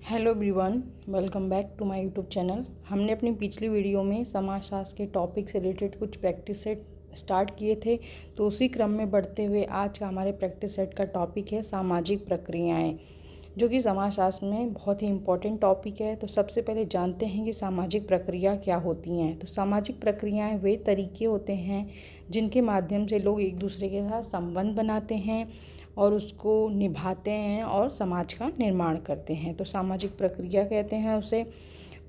Hello everyone, welcome back to my YouTube channel. हमने अपनी पिछली वीडियो में समाजशास्त्र के टॉपिक से रिलेटेड कुछ प्रैक्टिस सेट स्टार्ट किए थे, तो उसी क्रम में बढ़ते हुए आज का हमारे प्रैक्टिस सेट का टॉपिक है सामाजिक प्रक्रियाएं, जो कि समाजशास्त्र में बहुत ही इम्पोर्टेंट टॉपिक है। तो सबसे पहले जानते हैं कि सामाजिक प्रक्रिया क्या होती हैं। तो सामाजिक प्रक्रियाएं वे तरीके होते हैं जिनके माध्यम से लोग एक दूसरे के साथ संबंध बनाते हैं और उसको निभाते हैं और समाज का निर्माण करते हैं। तो सामाजिक प्रक्रिया कहते हैं उसे।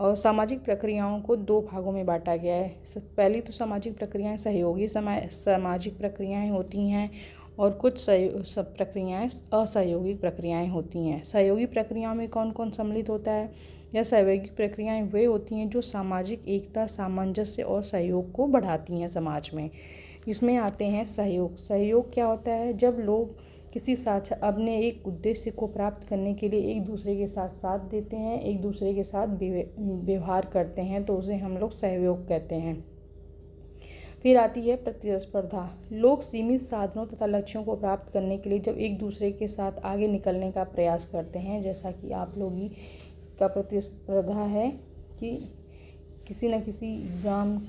और सामाजिक प्रक्रियाओं को दो भागों में बांटा गया है। पहली तो सामाजिक प्रक्रियाएं सहयोगी सामाजिक प्रक्रियाएं होती हैं और कुछ सब प्रक्रियाएं असहयोगी प्रक्रियाएं होती हैं। सहयोगी प्रक्रियाओं में कौन कौन सम्मिलित होता है? या सहयोगी प्रक्रियाएं वे होती हैं जो सामाजिक एकता, सामंजस्य और सहयोग को बढ़ाती हैं समाज में। इसमें आते हैं सहयोग। सहयोग क्या होता है? जब लोग किसी साथ अपने एक उद्देश्य को प्राप्त करने के लिए एक दूसरे के साथ साथ देते हैं, एक दूसरे के साथ व्यवहार करते हैं, तो उसे हम लोग सहयोग कहते हैं। फिर आती है प्रतिस्पर्धा। लोग सीमित साधनों तथा लक्ष्यों को प्राप्त करने के लिए जब एक दूसरे के साथ आगे निकलने का प्रयास करते हैं, जैसा कि आप लोग ही का प्रतिस्पर्धा है कि किसी न किसी एग्ज़ाम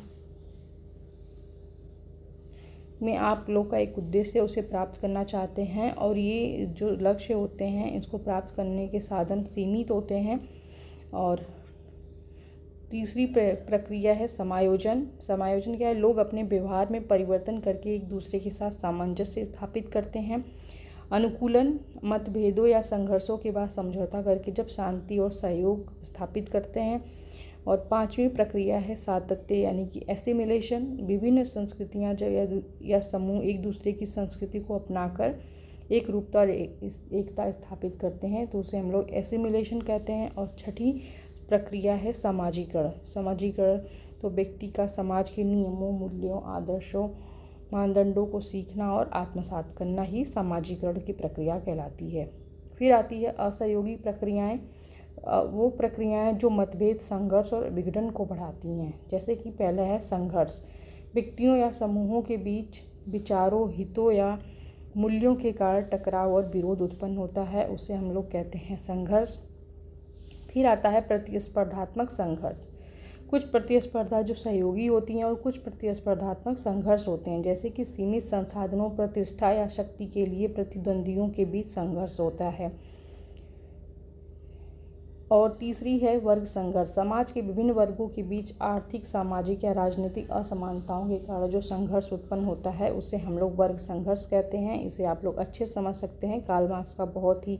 में आप लोग का एक उद्देश्य उसे प्राप्त करना चाहते हैं और ये जो लक्ष्य होते हैं इसको प्राप्त करने के साधन सीमित होते हैं। और तीसरी प्रक्रिया है समायोजन। समायोजन क्या है? लोग अपने व्यवहार में परिवर्तन करके एक दूसरे के साथ सामंजस्य स्थापित करते हैं। अनुकूलन, मतभेदों या संघर्षों के बाद समझौता करके जब शांति और सहयोग स्थापित करते हैं। और पांचवी प्रक्रिया है सातत्य, यानी कि एसिमिलेशन। विभिन्न संस्कृतियां या समूह एक दूसरे की संस्कृति को अपनाकर एक रूपता और एकता स्थापित करते हैं, तो उसे हम लोग एसिमिलेशन कहते हैं। और छठी प्रक्रिया है समाजीकरण। समाजीकरण तो व्यक्ति का समाज के नियमों, मूल्यों, आदर्शों, मानदंडों को सीखना और आत्मसात करना ही समाजीकरण की प्रक्रिया कहलाती है। फिर आती है असहयोगी प्रक्रियाएं। वो प्रक्रियाएं जो मतभेद, संघर्ष और विघटन को बढ़ाती हैं। जैसे कि पहला है संघर्ष। व्यक्तियों या समूहों के बीच विचारों, हितों या मूल्यों के कारण टकराव और विरोध उत्पन्न होता है, उसे हम लोग कहते हैं संघर्ष। फिर आता है प्रतिस्पर्धात्मक संघर्ष। कुछ प्रतिस्पर्धा जो सहयोगी होती हैं और कुछ प्रतिस्पर्धात्मक संघर्ष होते हैं, जैसे कि सीमित संसाधनों, प्रतिष्ठा या शक्ति के लिए प्रतिद्वंदियों के बीच संघर्ष होता है। और तीसरी है वर्ग संघर्ष। समाज के विभिन्न वर्गों के बीच आर्थिक, सामाजिक या राजनीतिक असमानताओं के कारण जो संघर्ष उत्पन्न होता है उसे हम लोग वर्ग संघर्ष कहते हैं। इसे आप लोग अच्छे समझ सकते हैं, कार्ल मार्क्स का बहुत ही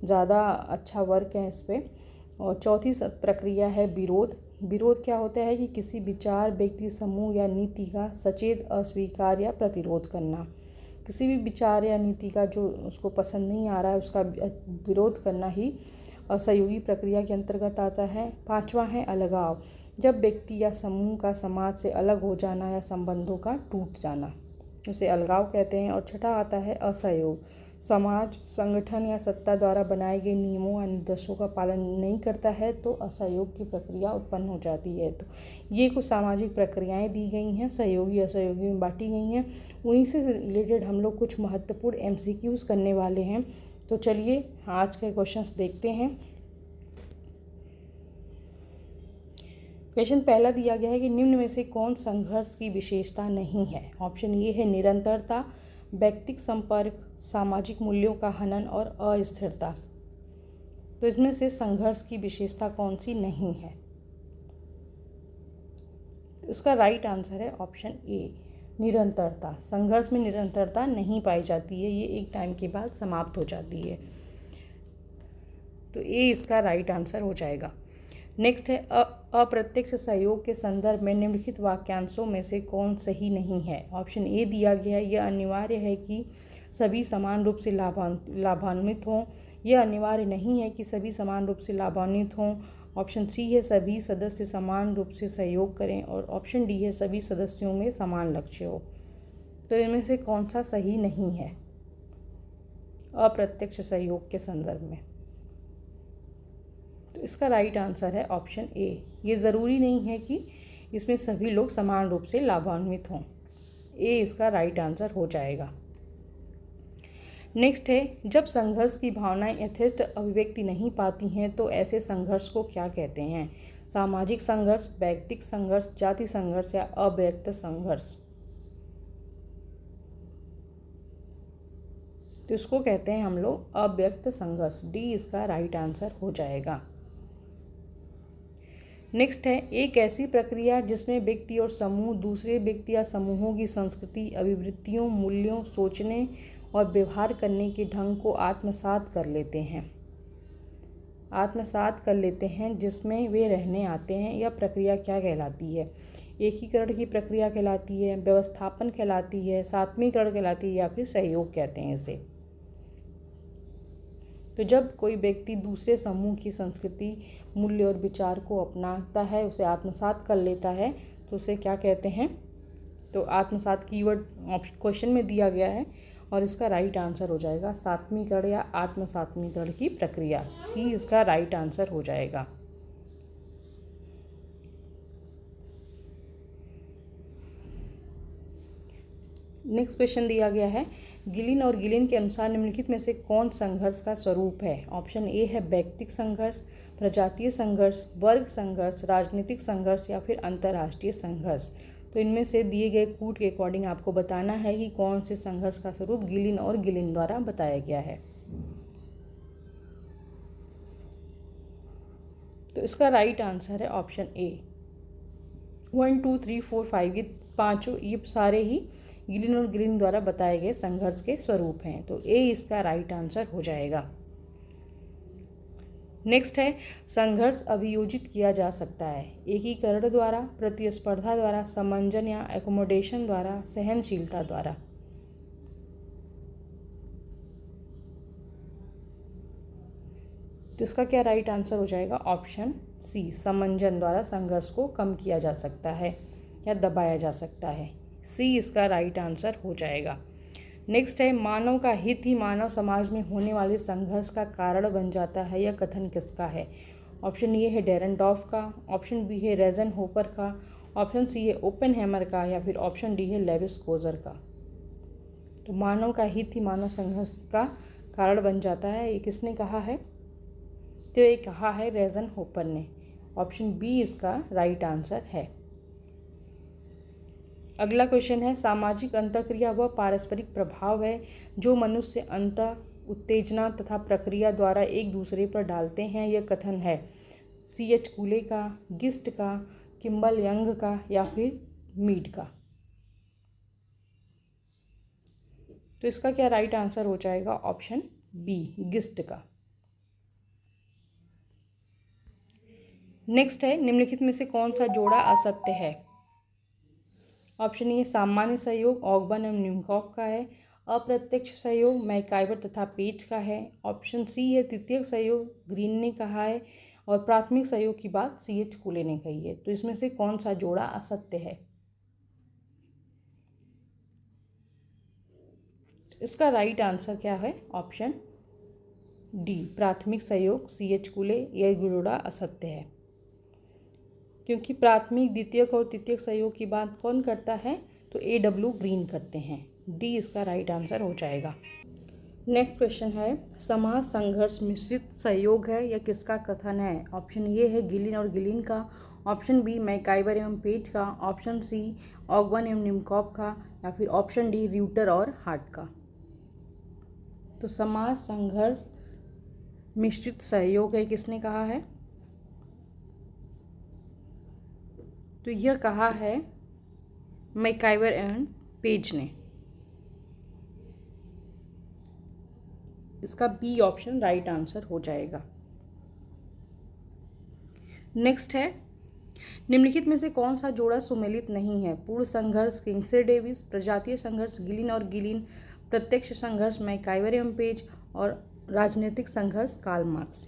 ज़्यादा अच्छा वर्क है इस पर। और चौथी प्रक्रिया है विरोध। विरोध क्या होता है कि किसी विचार, व्यक्ति, समूह या नीति का सचेत अस्वीकार या प्रतिरोध करना। किसी भी विचार या नीति का जो उसको पसंद नहीं आ रहा है उसका विरोध करना ही असहयोगी प्रक्रिया के अंतर्गत आता है। पांचवा है अलगाव। जब व्यक्ति या समूह का समाज से अलग हो जाना या संबंधों का टूट जाना, उसे अलगाव कहते हैं। और छठा आता है असहयोग। समाज, संगठन या सत्ता द्वारा बनाए गए नियमों या निर्देशों का पालन नहीं करता है तो असहयोग की प्रक्रिया उत्पन्न हो जाती है। तो ये कुछ सामाजिक प्रक्रियाएं दी गई हैं, सहयोगी असहयोगी में बांटी गई हैं। उन्हीं से रिलेटेड हम लोग कुछ महत्वपूर्ण MCQs करने वाले हैं। तो चलिए आज के क्वेश्चंस देखते हैं। क्वेश्चन पहला दिया गया है कि निम्न में से कौन संघर्ष की विशेषता नहीं है? ऑप्शन ए है निरंतरता, व्यक्तिगत संपर्क, सामाजिक मूल्यों का हनन और अस्थिरता। तो इसमें से संघर्ष की विशेषता कौन सी नहीं है? इसका राइट आंसर है ऑप्शन ए, निरंतरता। संघर्ष में निरंतरता नहीं पाई जाती है, ये एक टाइम के बाद समाप्त हो जाती है। तो ए इसका राइट आंसर हो जाएगा। नेक्स्ट है अप्रत्यक्ष सहयोग के संदर्भ में निम्नलिखित वाक्यांशों में से कौन सही नहीं है? ऑप्शन ए दिया गया है, यह अनिवार्य है कि सभी समान रूप से लाभान्वित हों। यह अनिवार्य नहीं है कि सभी समान रूप से लाभान्वित हों। ऑप्शन सी है सभी सदस्य समान रूप से सहयोग करें। और ऑप्शन डी है सभी सदस्यों में समान लक्ष्य हो। तो इनमें से कौन सा सही नहीं है अप्रत्यक्ष सहयोग के संदर्भ में? तो इसका राइट आंसर है ऑप्शन ए। ये ज़रूरी नहीं है कि इसमें सभी लोग समान रूप से लाभान्वित हों। ए इसका राइट आंसर हो जाएगा। नेक्स्ट है, जब संघर्ष की भावनाएं यथेष्ट अभिव्यक्ति नहीं पाती हैं तो ऐसे संघर्ष को क्या कहते हैं? सामाजिक संघर्ष, वैयक्तिक संघर्ष, जाति संघर्ष या अव्यक्त संघर्ष। तो इसको कहते हैं हम लोग अव्यक्त संघर्ष। डी इसका राइट आंसर हो जाएगा। नेक्स्ट है, एक ऐसी प्रक्रिया जिसमें व्यक्ति और समूह दूसरे व्यक्ति या समूहों की संस्कृति, अभिवृत्तियों, मूल्यों, सोचने और व्यवहार करने के ढंग को आत्मसात कर लेते हैं, जिसमें वे रहने आते हैं। यह प्रक्रिया क्या कहलाती है? एकीकरण की प्रक्रिया कहलाती है, व्यवस्थापन कहलाती है, सात्मीकरण कहलाती है या फिर सहयोग कहते हैं इसे। तो जब कोई व्यक्ति दूसरे समूह की संस्कृति, मूल्य और विचार को अपनाता है, उसे आत्मसात कर लेता है, तो उसे क्या कहते हैं? तो आत्मसात कीवर्ड क्वेश्चन में दिया गया है और इसका राइट आंसर हो जाएगा सात्मीकरण या आत्मसात्मीकरण की प्रक्रिया। सी इसका राइट आंसर हो जाएगा। नेक्स्ट क्वेश्चन दिया गया है, गिलिन और गिलिन के अनुसार निम्नलिखित में से कौन संघर्ष का स्वरूप है? ऑप्शन ए है व्यक्तिक संघर्ष, प्रजातीय संघर्ष, वर्ग संघर्ष, राजनीतिक संघर्ष या फिर अंतर्राष्ट्रीय संघर्ष। तो इनमें से दिए गए कूट के अकॉर्डिंग आपको बताना है कि कौन से संघर्ष का स्वरूप गिलिन और गिलिन द्वारा बताया गया है। तो इसका राइट आंसर है ऑप्शन ए। 1 2 3 4 5 ये पांचों, ये सारे ही गिलिन और गिलिन द्वारा बताए गए संघर्ष के स्वरूप हैं। तो ए इसका राइट आंसर हो जाएगा। नेक्स्ट है, संघर्ष अभियोजित किया जा सकता है एकीकरण द्वारा, प्रतिस्पर्धा द्वारा, समंजन या एकोमोडेशन द्वारा, सहनशीलता द्वारा। तो इसका क्या राइट आंसर हो जाएगा? ऑप्शन सी, समंजन द्वारा संघर्ष को कम किया जा सकता है या दबाया जा सकता है। सी इसका राइट आंसर हो जाएगा। नेक्स्ट है, मानव का हित ही मानव समाज में होने वाले संघर्ष का कारण बन जाता है। यह कथन किसका है? ऑप्शन ए है डेरेनडॉर्फ का, ऑप्शन बी है रेज़नहोफर का, ऑप्शन सी है ओपेनहेमर का या फिर ऑप्शन डी है लेविस-कोज़र का। तो मानव का हित ही मानव संघर्ष का कारण बन जाता है, ये किसने कहा है? तो ये कहा है रेज़नहोफर ने। ऑप्शन बी इसका राइट आंसर है। अगला क्वेश्चन है, सामाजिक अंतःक्रिया वह पारस्परिक प्रभाव है जो मनुष्य अंतः उत्तेजना तथा प्रक्रिया द्वारा एक दूसरे पर डालते हैं। यह कथन है C.H. कूले का, गिस्ट का, किम्बल यंग का या फिर मीड का। तो इसका क्या राइट आंसर हो जाएगा? ऑप्शन बी, गिस्ट का। नेक्स्ट है, निम्नलिखित में से कौन सा जोड़ा असत्य है? ऑप्शन ए सामान्य सहयोग ऑगबर्न एवं न्यूकॉक का है, अप्रत्यक्ष सहयोग मैकाइवर तथा पेज का है, ऑप्शन सी है तृतीयक सहयोग ग्रीन ने कहा है और प्राथमिक सहयोग की बात C.H. कूले ने कही है। तो इसमें से कौन सा जोड़ा असत्य है? इसका राइट आंसर क्या है? ऑप्शन डी, प्राथमिक सहयोग C.H. कूले, यह जोड़ा असत्य है, क्योंकि प्राथमिक, द्वितीयक और तृतीयक सहयोग की बात कौन करता है? तो A.W. ग्रीन करते हैं। डी इसका राइट आंसर हो जाएगा। नेक्स्ट क्वेश्चन है, समाज संघर्ष मिश्रित सहयोग है, यह किसका कथन है? ऑप्शन ए है गिलिन और गिलिन का, ऑप्शन बी मैकाइवर एवं पेज का, ऑप्शन सी ऑगबर्न एवं न्यूकॉक का या फिर ऑप्शन डी र्यूटर और हार्ट का। तो समाज संघर्ष मिश्रित सहयोग है, किसने कहा है? तो यह कहा है मैकाइवर एवं पेज ने। इसका बी ऑप्शन राइट आंसर हो जाएगा। नेक्स्ट है, निम्नलिखित में से कौन सा जोड़ा सुमेलित नहीं है? पूर्ण संघर्ष किंग्सले डेविस, प्रजातीय संघर्ष गिलिन और गिलिन, प्रत्यक्ष संघर्ष मैकाइवर एवं पेज और राजनीतिक संघर्ष कार्ल मार्क्स।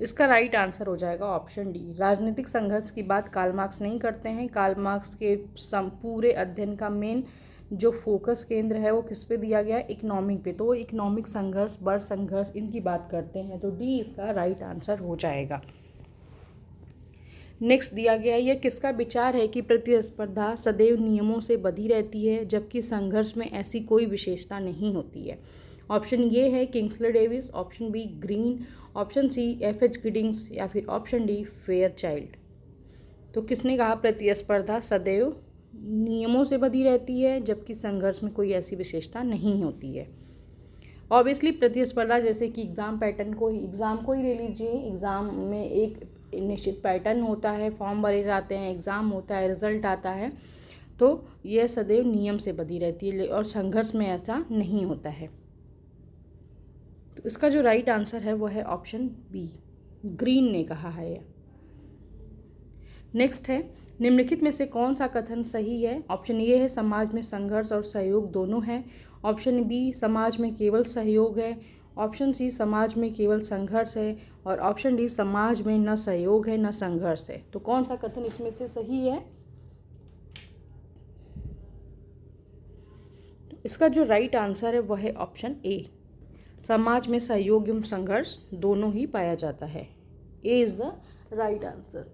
इसका राइट आंसर हो जाएगा ऑप्शन डी, राजनीतिक संघर्ष की बात कार्ल मार्क्स नहीं करते हैं। कार्ल मार्क्स के पूरे अध्ययन का मेन जो फोकस केंद्र है वो किस पे दिया गया है? इकोनॉमिक पे। तो वो इकोनॉमिक संघर्ष, वर्ग संघर्ष, इनकी बात करते हैं। तो डी इसका राइट आंसर हो जाएगा। नेक्स्ट दिया गया है, यह किसका विचार है कि प्रतिस्पर्धा सदैव नियमों से बंधी रहती है जबकि संघर्ष में ऐसी कोई विशेषता नहीं होती है। ऑप्शन ये है Kingsley Davis, option B Green, option C F H. Giddings या फिर ऑप्शन डी फेयरचाइल्ड। तो किसने कहा प्रतिस्पर्धा सदैव नियमों से बंधी रहती है जबकि संघर्ष में कोई ऐसी विशेषता नहीं होती है। ऑब्वियसली प्रतिस्पर्धा, जैसे कि एग्ज़ाम को ही ले लीजिए। एग्ज़ाम में एक निश्चित पैटर्न होता है, फॉर्म भरे जाते हैं, एग्ज़ाम होता है, रिजल्ट आता है, तो यह सदैव नियम से बंधी रहती है और संघर्ष में ऐसा नहीं होता है। तो इसका जो राइट आंसर है वो है ऑप्शन बी, ग्रीन ने कहा है यह। नेक्स्ट है, निम्नलिखित में से कौन सा कथन सही है? ऑप्शन ए है समाज में संघर्ष और सहयोग दोनों है, ऑप्शन बी समाज में केवल सहयोग है, ऑप्शन सी समाज में केवल संघर्ष है और ऑप्शन डी समाज में न सहयोग है न संघर्ष है। तो कौन सा कथन इसमें से सही है? तो इसका जो राइट आंसर है वह है ऑप्शन ए, समाज में सहयोग एवं संघर्ष दोनों ही पाया जाता है। A is the right answer.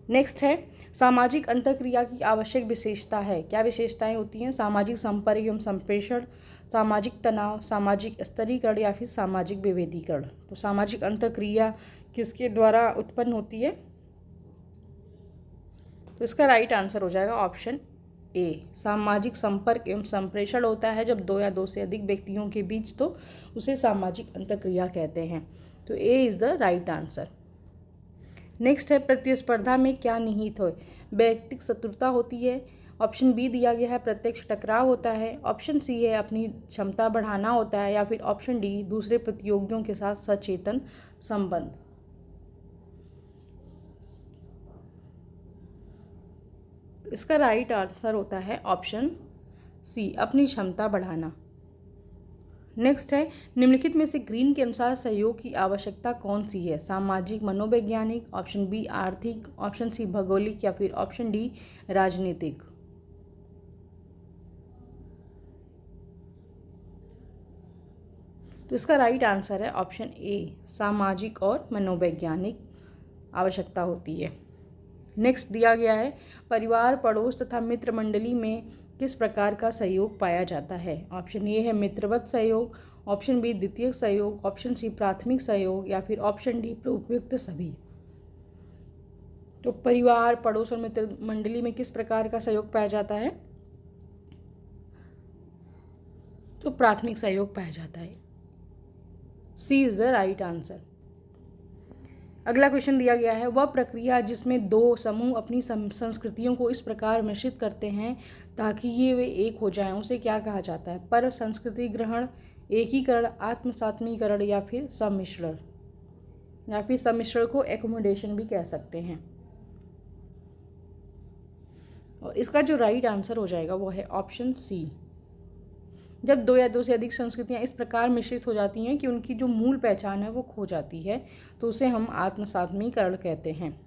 Next है, सामाजिक अंतःक्रिया की आवश्यक विशेषता है। क्या विशेषताएं होती हैं? सामाजिक संपर्क एवं संप्रेषण, सामाजिक तनाव, सामाजिक स्तरीकरण या फिर सामाजिक विभेदीकरण। तो सामाजिक अंतःक्रिया किसके द्वारा उत्पन्न होती है? तो इसका राइट आंसर हो जाएगा ऑप्शन ए, सामाजिक संपर्क एवं संप्रेषण होता है जब दो या दो से अधिक व्यक्तियों के बीच, तो उसे सामाजिक अंतःक्रिया कहते हैं। तो A is the right answer. Next है, प्रतिस्पर्धा में क्या निहित हो? व्यक्तिगत शत्रुता होती है, ऑप्शन बी दिया गया है प्रत्यक्ष टकराव होता है, ऑप्शन सी है अपनी क्षमता बढ़ाना होता है या फिर ऑप्शन डी दूसरे प्रतियोगियों के साथ सचेतन संबंध। इसका राइट आंसर होता है ऑप्शन सी, अपनी क्षमता बढ़ाना। नेक्स्ट है, निम्नलिखित में से ग्रीन के अनुसार सहयोग की आवश्यकता कौन सी है? सामाजिक, मनोवैज्ञानिक, ऑप्शन बी आर्थिक, ऑप्शन सी भौगोलिक या फिर ऑप्शन डी राजनीतिक। तो इसका राइट आंसर है ऑप्शन ए, सामाजिक और मनोवैज्ञानिक आवश्यकता होती है। नेक्स्ट दिया गया है, परिवार, पड़ोस तथा मित्र मंडली में किस प्रकार का सहयोग पाया जाता है? ऑप्शन ए है मित्रवत सहयोग, ऑप्शन बी द्वितीयक सहयोग, ऑप्शन सी प्राथमिक सहयोग या फिर ऑप्शन डी उपयुक्त सभी। तो परिवार, पड़ोस और मित्र मंडली में किस प्रकार का सहयोग पाया जाता है? तो प्राथमिक सहयोग पाया जाता है। सी इज द राइट आंसर। अगला क्वेश्चन दिया गया है, वह प्रक्रिया जिसमें दो समूह अपनी संस्कृतियों को इस प्रकार मिश्रित करते हैं ताकि ये वे एक हो जाएं, उसे क्या कहा जाता है? पर संस्कृति ग्रहण, एकीकरण, आत्मसात्मीकरण या फिर सम्मिश्रण, या फिर सम्मिश्रण को एकोमोडेशन भी कह सकते हैं। और इसका जो राइट आंसर हो जाएगा वो है ऑप्शन सी। जब दो या दो से अधिक संस्कृतियां इस प्रकार मिश्रित हो जाती हैं कि उनकी जो मूल पहचान है वो खो जाती है, तो उसे हम आत्मसात्मीकरण कहते हैं।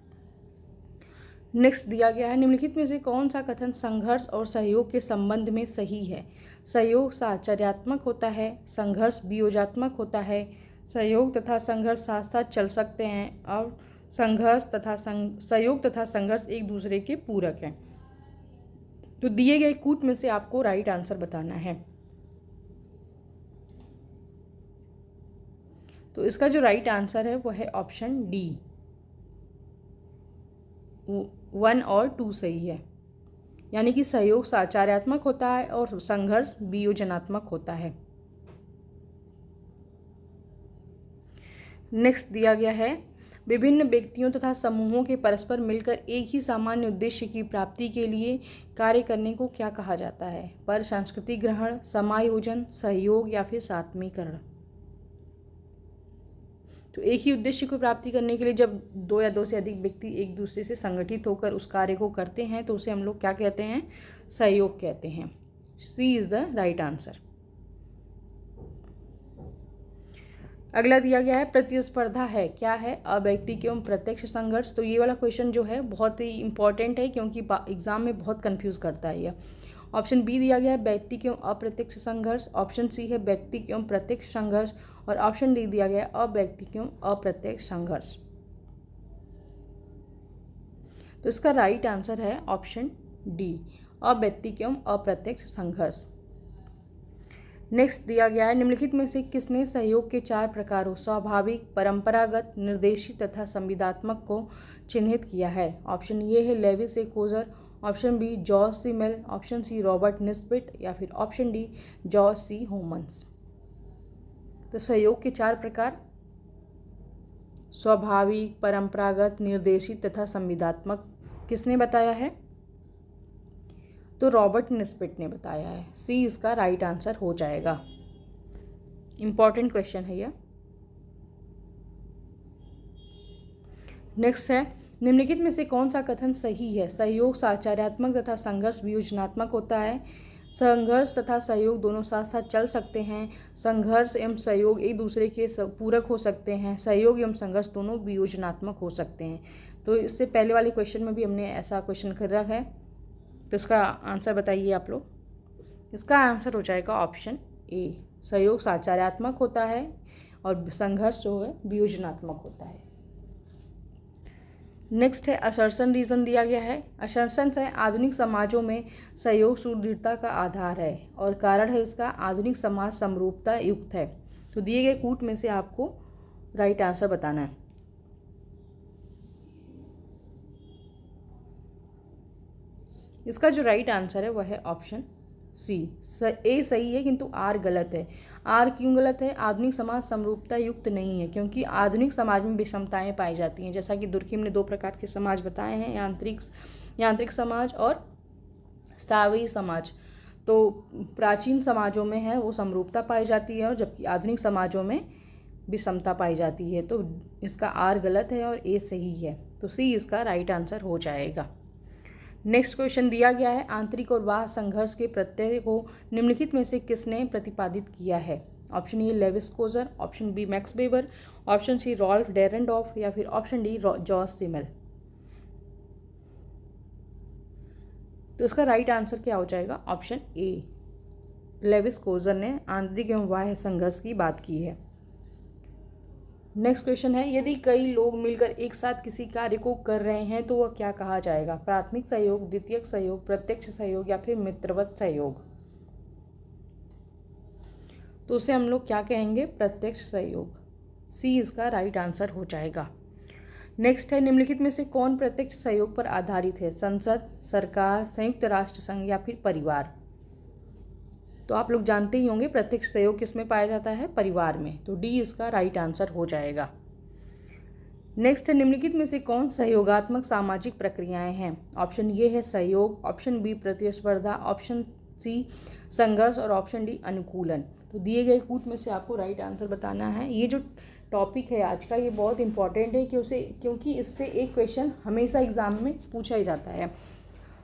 नेक्स्ट दिया गया है, निम्नलिखित में से कौन सा कथन संघर्ष और सहयोग के संबंध में सही है? सहयोग साहचर्यात्मक होता है, संघर्ष वियोजात्मक होता है, सहयोग तथा संघर्ष साथ साथ चल सकते हैं और सहयोग तथा संघर्ष एक दूसरे के पूरक हैं। तो दिए गए कूट में से आपको राइट आंसर बताना है। तो इसका जो राइट आंसर है वो है ऑप्शन डी, 1 और 2 सही है। यानी कि सहयोग साहचर्यात्मक होता है और संघर्ष वियोजनात्मक होता है। नेक्स्ट दिया गया है, विभिन्न व्यक्तियों तथा समूहों के परस्पर मिलकर एक ही सामान्य उद्देश्य की प्राप्ति के लिए कार्य करने को क्या कहा जाता है? पर संस्कृति ग्रहण, समायोजन, सहयोग या फिर सात्मीकरण। तो एक ही उद्देश्य को प्राप्ति करने के लिए जब दो या दो से अधिक व्यक्ति एक दूसरे से संगठित होकर उस कार्य को करते हैं तो उसे हम लोग क्या कहते हैं? सहयोग कहते हैं। सी इज द राइट आंसर। अगला दिया गया है, प्रतिस्पर्धा है क्या है? अवैयक्तिक एवं प्रत्यक्ष संघर्ष। तो ये वाला क्वेश्चन जो है बहुत ही इंपॉर्टेंट है क्योंकि एग्जाम में बहुत कंफ्यूज करता है यह। ऑप्शन बी दिया गया है व्यक्तिक एवं अप्रत्यक्ष संघर्ष, ऑप्शन सी है व्यक्तिक एवं प्रत्यक्ष संघर्ष और ऑप्शन डी दिया गया है अव्यक्तिक एवं अप्रत्यक्ष संघर्ष। तो इसका राइट आंसर है ऑप्शन डी, अवैयक्तिक एवं अप्रत्यक्ष संघर्ष। नेक्स्ट दिया गया है, निम्नलिखित में से किसने सहयोग के 4 प्रकारों स्वाभाविक, परंपरागत, निर्देशित तथा संविदात्मक को चिन्हित किया है? ऑप्शन ए है Lewis A Coser, option B George C Mill, option C Robert Nisbet या फिर option D George C Homans. तो सहयोग के 4 प्रकार स्वाभाविक, परंपरागत, निर्देशित तथा संविदात्मक किसने बताया है? तो रॉबर्ट निस्बिट ने बताया है। सी इसका राइट आंसर हो जाएगा। इंपॉर्टेंट क्वेश्चन है यह। नेक्स्ट है, निम्नलिखित में से कौन सा कथन सही है? सहयोग साचार्यात्मक तथा संघर्ष वियोजनात्मक होता है। संघर्ष तथा सहयोग दोनों साथ साथ चल सकते हैं। संघर्ष एवं सहयोग एक दूसरे के पूरक हो सकते हैं। सहयोग एवं संघर्ष दोनों वियोजनात्मक हो सकते हैं। तो इससे पहले वाले क्वेश्चन में भी हमने ऐसा क्वेश्चन कर रखा है। तो इसका आंसर बताइए आप लोग। इसका आंसर हो जाएगा ऑप्शन ए, सहयोग साचार्यात्मक होता है और संघर्ष जो है वियोजनात्मक होता है। नेक्स्ट है असर्शन रीजन दिया गया है। असर्शन है आधुनिक समाजों में सहयोग सुदृढ़ता का आधार है और कारण है इसका आधुनिक समाज समरूपता युक्त है। तो दिए गए कूट में से आपको राइट आंसर बताना है। इसका जो राइट आंसर है वह है ऑप्शन सी, ए सही है किंतु आर गलत है। आर क्यों गलत है? आधुनिक समाज समरूपता युक्त नहीं है, क्योंकि आधुनिक समाज में विषमताएं पाई जाती हैं। जैसा कि दुर्खिम ने 2 प्रकार के समाज बताए हैं, यांत्रिक समाज और सावयवी समाज। तो प्राचीन समाजों में है वो समरूपता पाई जाती है और जबकि आधुनिक समाजों में विषमता पाई जाती है। तो इसका आर गलत है और ए सही है। तो सी इसका राइट आंसर हो जाएगा। नेक्स्ट क्वेश्चन दिया गया है, आंतरिक और बाह्य संघर्ष के प्रत्यय को निम्नलिखित में से किसने प्रतिपादित किया है? Option A Lewis Coser, option B Max Weber, option C Ralf Dahrendorf या फिर option D George C Mill. तो इसका राइट आंसर क्या हो जाएगा? ऑप्शन ए, लेविस कोजर ने आंतरिक एवं बाह्य संघर्ष की बात की है। नेक्स्ट क्वेश्चन है, यदि कई लोग मिलकर एक साथ किसी कार्य को कर रहे हैं तो वह क्या कहा जाएगा? प्राथमिक सहयोग, द्वितीयक सहयोग, प्रत्यक्ष सहयोग या फिर मित्रवत सहयोग? तो उसे हम लोग क्या कहेंगे? प्रत्यक्ष सहयोग। सी इसका राइट आंसर हो जाएगा। नेक्स्ट है, निम्नलिखित में से कौन प्रत्यक्ष सहयोग पर आधारित है? संसद, सरकार, संयुक्त राष्ट्र संघ या फिर परिवार? तो आप लोग जानते ही होंगे प्रत्यक्ष सहयोग किसमें पाया जाता है? परिवार में। तो डी इसका राइट आंसर हो जाएगा। नेक्स्ट है, निम्नलिखित में से कौन सहयोगात्मक सामाजिक प्रक्रियाएं हैं? ऑप्शन ए है सहयोग, ऑप्शन बी प्रतिस्पर्धा, ऑप्शन सी संघर्ष और ऑप्शन डी अनुकूलन। तो दिए गए कूट में से आपको राइट आंसर बताना है। ये जो टॉपिक है आज का ये बहुत इंपॉर्टेंट है क्योंकि इससे एक क्वेश्चन हमेशा एग्जाम में पूछा ही जाता है।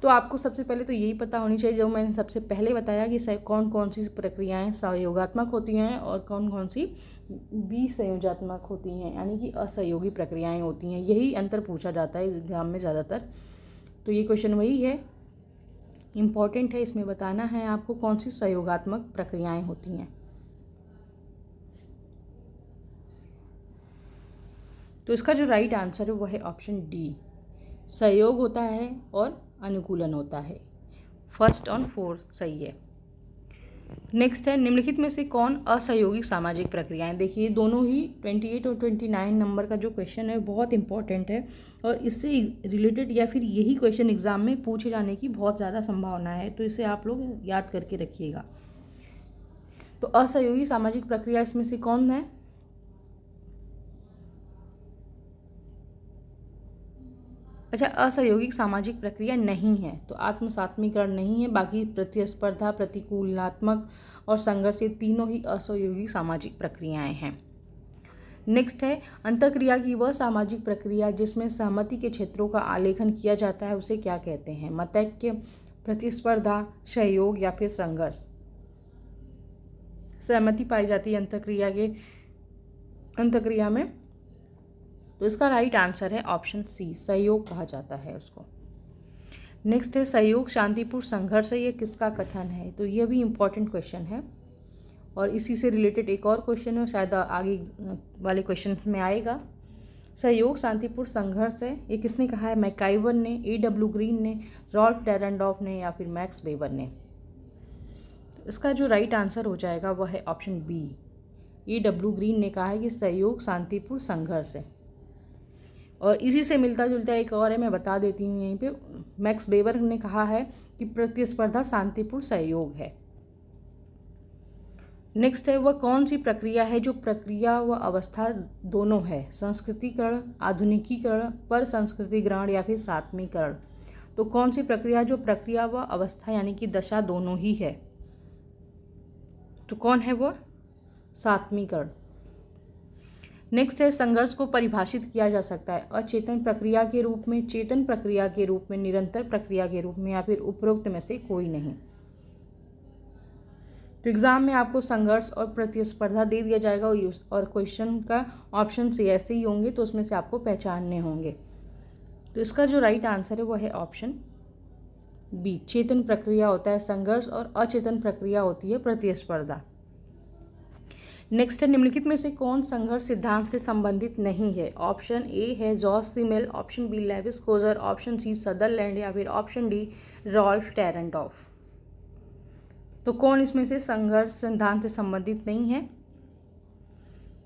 तो आपको सबसे पहले तो यही पता होनी चाहिए जो मैंने सबसे पहले बताया कि कौन कौन सी प्रक्रियाएं सहयोगात्मक होती हैं और कौन कौन सी विसंयोगात्मक होती हैं, यानी कि असहयोगी प्रक्रियाएं होती हैं। यही अंतर पूछा जाता है एग्जाम में ज़्यादातर। तो ये क्वेश्चन वही है, इम्पॉर्टेंट है। इसमें बताना है आपको कौन सी सहयोगात्मक प्रक्रियाएं होती हैं। तो इसका जो राइट आंसर है वह है ऑप्शन डी, सहयोग होता है और अनुकूलन होता है। फर्स्ट और फोर्थ सही है। नेक्स्ट है, निम्नलिखित में से कौन असहयोगी सामाजिक प्रक्रियाएं? देखिए दोनों ही 28 और 29 नंबर का जो क्वेश्चन है बहुत इंपॉर्टेंट है और इससे रिलेटेड या फिर यही क्वेश्चन एग्जाम में पूछे जाने की बहुत ज़्यादा संभावना है। तो इसे आप लोग याद करके रखिएगा। तो असहयोगी सामाजिक प्रक्रिया इसमें से कौन है? अच्छा, असहयोगिक सामाजिक प्रक्रिया नहीं है तो आत्मसात्मीकरण नहीं है। बाकी प्रतिस्पर्धा, प्रतिकूलनात्मक और संघर्ष ये तीनों ही असहयोगी सामाजिक प्रक्रियाएं हैं। नेक्स्ट है, अंतःक्रिया की वह सामाजिक प्रक्रिया जिसमें सहमति के क्षेत्रों का आलेखन किया जाता है उसे क्या कहते हैं? मतैक्य, प्रतिस्पर्धा, सहयोग या फिर संघर्ष? सहमति पाई जाती है अंतःक्रिया में। तो इसका राइट आंसर है ऑप्शन सी, सहयोग कहा जाता है उसको। नेक्स्ट है, सहयोग शांतिपूर्ण संघर्ष है, ये किसका कथन है? तो ये भी इम्पॉर्टेंट क्वेश्चन है और इसी से रिलेटेड एक और क्वेश्चन है, शायद आगे वाले क्वेश्चन में आएगा। सहयोग शांतिपूर्ण संघर्ष है, ये किसने कहा है? मैकाइवर ने, A.W. ग्रीन ने, रॉल्फ डेरेंडॉर्फ ने या फिर मैक्स वेबर ने। इसका जो राइट आंसर हो जाएगा वह है ऑप्शन बी। A.W. ग्रीन ने कहा है कि सहयोग शांतिपूर्ण संघर्ष है। और इसी से मिलता जुलता एक और है, मैं बता देती हूँ यहीं पे। मैक्स वेबर ने कहा है कि प्रतिस्पर्धा शांतिपूर्ण सहयोग है। नेक्स्ट है, वह कौन सी प्रक्रिया है जो प्रक्रिया व अवस्था दोनों है? संस्कृतिकरण, आधुनिकीकरण, पर संस्कृति ग्रहण या फिर सात्मीकरण। तो कौन सी प्रक्रिया जो प्रक्रिया व अवस्था यानी कि दशा दोनों ही है? तो कौन है वह? सात्मीकरण। नेक्स्ट है, संघर्ष को परिभाषित किया जा सकता है अचेतन प्रक्रिया के रूप में, चेतन प्रक्रिया के रूप में, निरंतर प्रक्रिया के रूप में या फिर उपरोक्त में से कोई नहीं। तो एग्जाम में आपको संघर्ष और प्रतिस्पर्धा दे दिया जाएगा और क्वेश्चन का ऑप्शन से ऐसे ही होंगे, तो उसमें से आपको पहचानने होंगे। तो इसका जो राइट आंसर है वो है ऑप्शन बी। चेतन प्रक्रिया होता है संघर्ष और अचेतन प्रक्रिया होती है प्रतिस्पर्धा। नेक्स्ट है, निम्नलिखित में से कौन संघर्ष सिद्धांत से संबंधित नहीं है? ऑप्शन ए है जॉस Simmel, option B Lewis Coser, option C Sutherland या फिर ऑप्शन डी रॉल्फ डेरेंडॉर्फ। तो कौन इसमें से संघर्ष सिद्धांत से संबंधित नहीं है?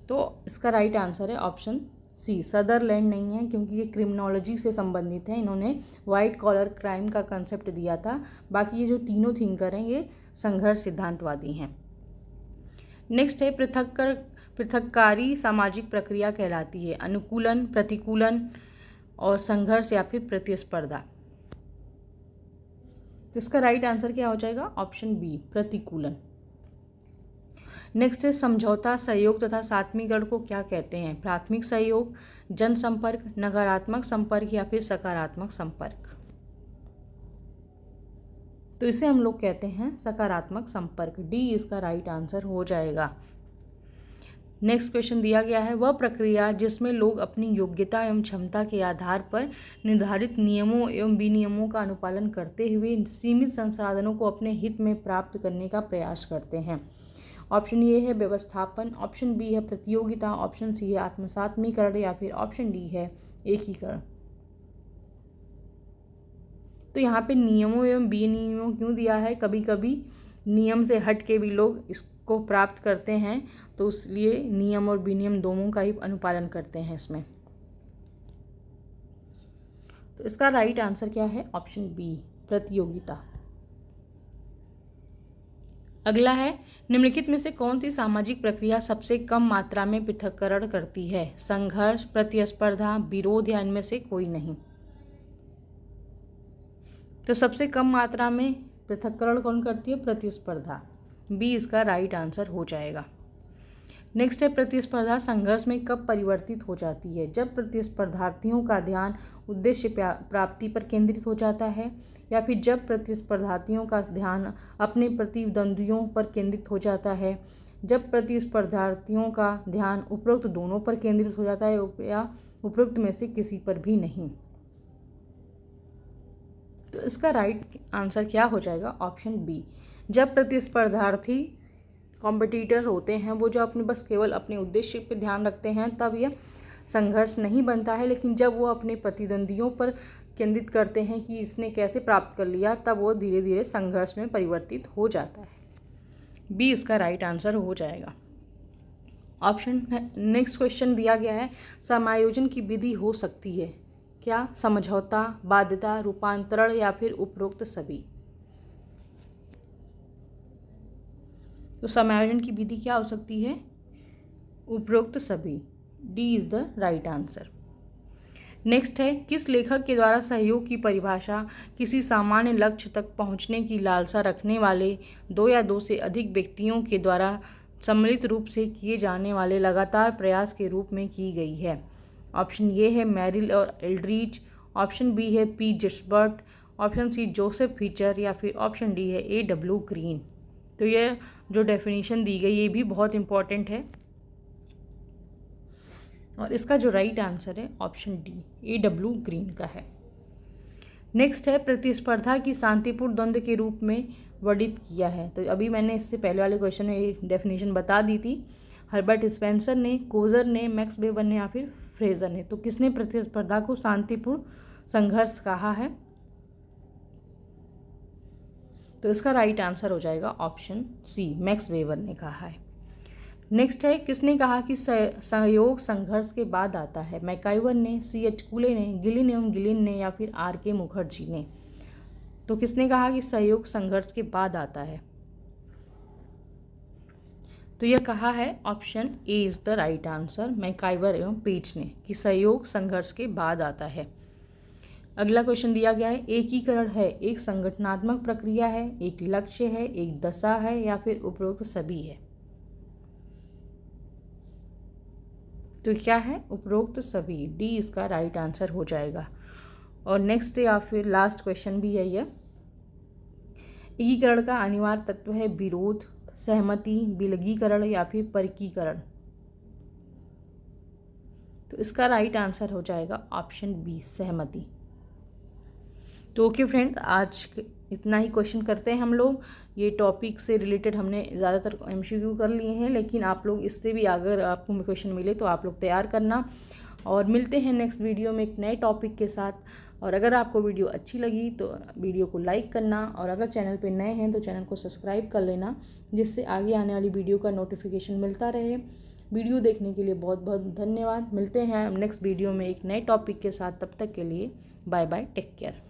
तो इसका राइट आंसर है ऑप्शन सी, सदरलैंड नहीं है, क्योंकि ये क्रिमिनोलॉजी से संबंधित है। इन्होंने वाइट कॉलर क्राइम का कंसेप्ट दिया था। बाकी ये जो तीनों थिंकर हैं ये संघर्ष सिद्धांतवादी हैं। नेक्स्ट है, पृथक्कारी सामाजिक प्रक्रिया कहलाती है अनुकूलन, प्रतिकूलन और संघर्ष या फिर प्रतिस्पर्धा। तो इसका राइट आंसर क्या हो जाएगा? Option B, प्रतिकूलन। नेक्स्ट है, समझौता, सहयोग तथा सात्मीकरण को क्या कहते हैं? प्राथमिक सहयोग, जनसंपर्क, नकारात्मक संपर्क या फिर सकारात्मक संपर्क। तो इसे हम लोग कहते हैं सकारात्मक संपर्क। डी इसका राइट आंसर हो जाएगा। नेक्स्ट क्वेश्चन दिया गया है, वह प्रक्रिया जिसमें लोग अपनी योग्यता एवं क्षमता के आधार पर निर्धारित नियमों एवं विनियमों का अनुपालन करते हुए सीमित संसाधनों को अपने हित में प्राप्त करने का प्रयास करते हैं। ऑप्शन ए है व्यवस्थापन, ऑप्शन बी है प्रतियोगिता, ऑप्शन सी है आत्मसात्मीकरण या फिर ऑप्शन डी है एकीकरण। तो यहाँ पे नियमों एवं विनियमों क्यों दिया है? कभी कभी नियम से हट के भी लोग इसको प्राप्त करते हैं, तो इसलिए नियम और विनियम दोनों का ही अनुपालन करते हैं इसमें। तो इसका राइट आंसर क्या है? ऑप्शन बी, प्रतियोगिता। अगला है, निम्नलिखित में से कौन सी सामाजिक प्रक्रिया सबसे कम मात्रा में पृथक्करण करती है? संघर्ष, प्रतिस्पर्धा, विरोध या इनमें से कोई नहीं। तो सबसे कम मात्रा में पृथक्करण कौन करती है? प्रतिस्पर्धा। बी इसका राइट आंसर हो जाएगा। नेक्स्ट है, प्रतिस्पर्धा संघर्ष में कब परिवर्तित हो जाती है? जब प्रतिस्पर्धार्थियों का ध्यान उद्देश्य प्राप्ति पर केंद्रित हो जाता है या फिर जब प्रतिस्पर्धार्थियों का ध्यान अपने प्रतिद्वंद्वियों पर केंद्रित हो जाता है, जब प्रतिस्पर्धार्थियों का ध्यान उपरोक्त दोनों पर केंद्रित हो जाता है या उपरोक्त में से किसी पर भी नहीं। तो इसका राइट आंसर क्या हो जाएगा? ऑप्शन बी, जब प्रतिस्पर्धार्थी कॉम्पिटिटर होते हैं वो जो अपने बस केवल अपने उद्देश्य पे ध्यान रखते हैं तब यह संघर्ष नहीं बनता है, लेकिन जब वो अपने प्रतिद्वंदियों पर केंद्रित करते हैं कि इसने कैसे प्राप्त कर लिया, तब वो धीरे धीरे संघर्ष में परिवर्तित हो जाता है। बी इसका राइट आंसर हो जाएगा। ऑप्शन नेक्स्ट क्वेश्चन दिया गया है, समायोजन की विधि हो सकती है क्या? समझौता, बाध्यता, रूपांतरण या फिर उपरोक्त सभी। तो समायोजन की विधि क्या हो सकती है? उपरोक्त सभी। D is the right answer. Next है, किस लेखक के द्वारा सहयोग की परिभाषा किसी सामान्य लक्ष्य तक पहुंचने की लालसा रखने वाले दो या दो से अधिक व्यक्तियों के द्वारा सम्मिलित रूप से किए जाने वाले लगातार प्रयास के रूप में की गई है? ऑप्शन ए है मेरिल और एल्ड्रीच, ऑप्शन बी है P Gisbert, option C Joseph Fichter या फिर ऑप्शन डी है A.W. ग्रीन। तो ये जो डेफिनेशन दी गई ये भी बहुत इंपॉर्टेंट है और इसका जो राइट आंसर है ऑप्शन डी A.W. ग्रीन का है। नेक्स्ट है, प्रतिस्पर्धा की शांतिपूर्ण द्वंद्व के रूप में वर्णित किया है। तो अभी मैंने इससे पहले वाले क्वेश्चन में ये डेफिनेशन बता दी थी। हर्बर्ट स्पेंसर ने, कोजर ने, मैक्स वेबर ने या फिर फ्रेजर ने। तो किसने प्रतिस्पर्धा को शांतिपूर्ण संघर्ष कहा है? तो इसका राइट आंसर हो जाएगा ऑप्शन सी, मैक्स वेबर ने कहा है। नेक्स्ट है, किसने कहा कि सहयोग संघर्ष के बाद आता है? मैकाइवर ने, C.H. कूले ने, गिलिन एवं गिलिन ने, या फिर R.K. मुखर्जी ने? तो किसने कहा कि सहयोग संघर्ष के बाद आता है? तो यह कहा है option A is the right answer, MacIver एवं पेज ने, कि सहयोग संघर्ष के बाद आता है। अगला क्वेश्चन दिया गया है, एकीकरण है एक संगठनात्मक प्रक्रिया है, एक लक्ष्य है, एक दशा है, या फिर उपरोक्त सभी है? तो क्या है? उपरोक्त सभी, डी इसका राइट आंसर हो जाएगा। और नेक्स्ट या फिर लास्ट क्वेश्चन भी है यह, एकीकरण का अनिवार्य तत्व है विरोध, सहमति, विलगीकरण, या फिर परकीकरण? तो इसका राइट आंसर हो जाएगा ऑप्शन बी, सहमति। तो ओके फ्रेंड्स, आज इतना ही क्वेश्चन करते हैं हम लोग। ये टॉपिक से रिलेटेड हमने ज़्यादातर MCQ कर लिए हैं, लेकिन आप लोग इससे भी अगर आपको क्वेश्चन मिले तो आप लोग तैयार करना। और मिलते हैं नेक्स्ट वीडियो में एक नए टॉपिक के साथ। और अगर आपको वीडियो अच्छी लगी तो वीडियो को लाइक करना, और अगर चैनल पे नए हैं तो चैनल को सब्सक्राइब कर लेना, जिससे आगे आने वाली वीडियो का नोटिफिकेशन मिलता रहे। वीडियो देखने के लिए बहुत बहुत धन्यवाद। मिलते हैं नेक्स्ट वीडियो में एक नए टॉपिक के साथ, तब तक के लिए बाय बाय, टेक केयर।